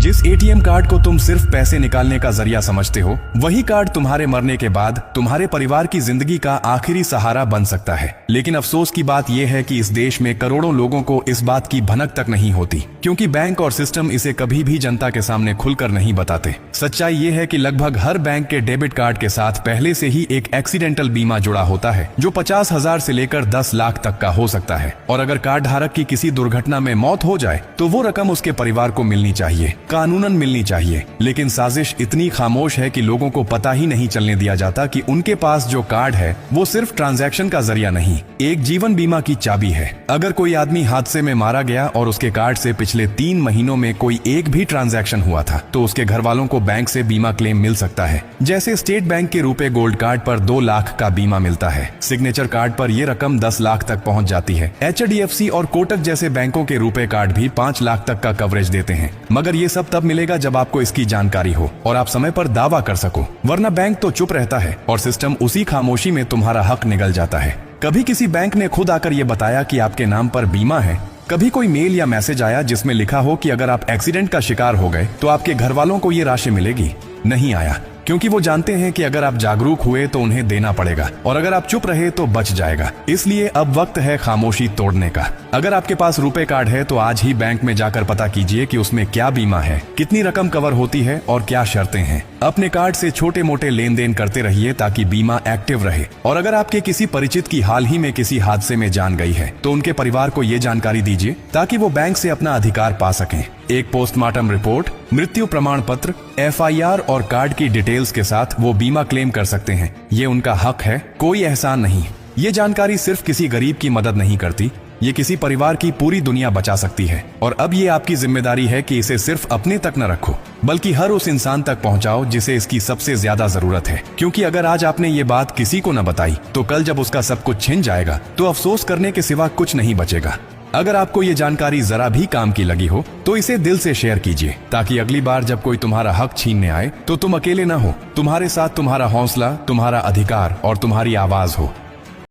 जिस ATM card को तुम सिर्फ पैसे निकालने का जरिया समझते हो, वही कार्ड तुम्हारे मरने के बाद तुम्हारे परिवार की जिंदगी का आखिरी सहारा बन सकता है। लेकिन अफसोस की बात यह है कि इस देश में करोड़ों लोगों को इस बात की भनक तक नहीं होती, क्योंकि बैंक और सिस्टम इसे कभी भी जनता के सामने खुलकर नहीं बताते। सच्चाई ये है कि लगभग हर बैंक के डेबिट कार्ड के साथ पहले से ही एक एक्सीडेंटल बीमा जुड़ा होता है, जो 50,000 से लेकर 10 लाख तक का हो सकता है। और अगर कार्ड धारक की किसी दुर्घटना में मौत हो जाए तो वो रकम उसके परिवार को मिलनी चाहिए, कानूनन मिलनी चाहिए। लेकिन साजिश इतनी खामोश है कि लोगों को पता ही नहीं चलने दिया जाता कि उनके पास जो कार्ड है वो सिर्फ ट्रांजैक्शन का जरिया नहीं, एक जीवन बीमा की चाबी है। अगर कोई आदमी हादसे में मारा गया और उसके कार्ड से पिछले 3 महीनों में कोई एक भी ट्रांजैक्शन हुआ था, तो उसके घर वालों को बैंक से बीमा क्लेम मिल सकता है। जैसे स्टेट बैंक के रुपए गोल्ड कार्ड पर 2 लाख का बीमा मिलता है, सिग्नेचर कार्ड पर यह रकम 10 लाख तक पहुंच जाती है। HDFC और कोटक जैसे बैंकों के रुपए कार्ड भी 5 लाख तक का कवरेज देते हैं। मगर ये सब तब मिलेगा जब आपको इसकी जानकारी हो और आप समय पर दावा कर सको, वरना बैंक तो चुप रहता है और सिस्टम उसी खामोशी में तुम्हारा हक निगल जाता है। कभी किसी बैंक ने खुद आकर ये बताया कि आपके नाम पर बीमा है? कभी कोई मेल या मैसेज आया जिसमें लिखा हो कि अगर आप एक्सीडेंट का शिकार हो गए तो आपके घर वालों को ये राशि मिलेगी? नहीं आया, क्योंकि वो जानते हैं कि अगर आप जागरूक हुए तो उन्हें देना पड़ेगा और अगर आप चुप रहे तो बच जाएगा। इसलिए अब वक्त है खामोशी तोड़ने का। अगर आपके पास रुपए कार्ड है तो आज ही बैंक में जाकर पता कीजिए कि उसमें क्या बीमा है, कितनी रकम कवर होती है और क्या शर्तें हैं। अपने कार्ड से छोटे मोटे लेन देन करते रहिए ताकि बीमा एक्टिव रहे। और अगर आपके किसी परिचित की हाल ही में किसी हादसे में जान गई है तो उनके परिवार को ये जानकारी दीजिए ताकि वो बैंक से अपना अधिकार पा सकें। एक पोस्टमार्टम रिपोर्ट, मृत्यु प्रमाण पत्र, FIR और कार्ड की डिटेल्स के साथ वो बीमा क्लेम कर सकते हैं। ये उनका हक है, कोई एहसान नहीं। ये जानकारी सिर्फ किसी गरीब की मदद नहीं करती, ये किसी परिवार की पूरी दुनिया बचा सकती है। और अब ये आपकी जिम्मेदारी है कि इसे सिर्फ अपने तक न रखो, बल्कि हर उस इंसान तक पहुंचाओ जिसे इसकी सबसे ज्यादा जरूरत है। क्योंकि अगर आज आपने ये बात किसी को न बताई तो कल जब उसका सब कुछ छिन जाएगा तो अफसोस करने के सिवा कुछ नहीं बचेगा। अगर आपको ये जानकारी जरा भी काम की लगी हो तो इसे दिल से शेयर कीजिए, ताकि अगली बार जब कोई तुम्हारा हक छीनने आए तो तुम अकेले न हो। तुम्हारे साथ तुम्हारा हौसला, तुम्हारा अधिकार और तुम्हारी आवाज हो।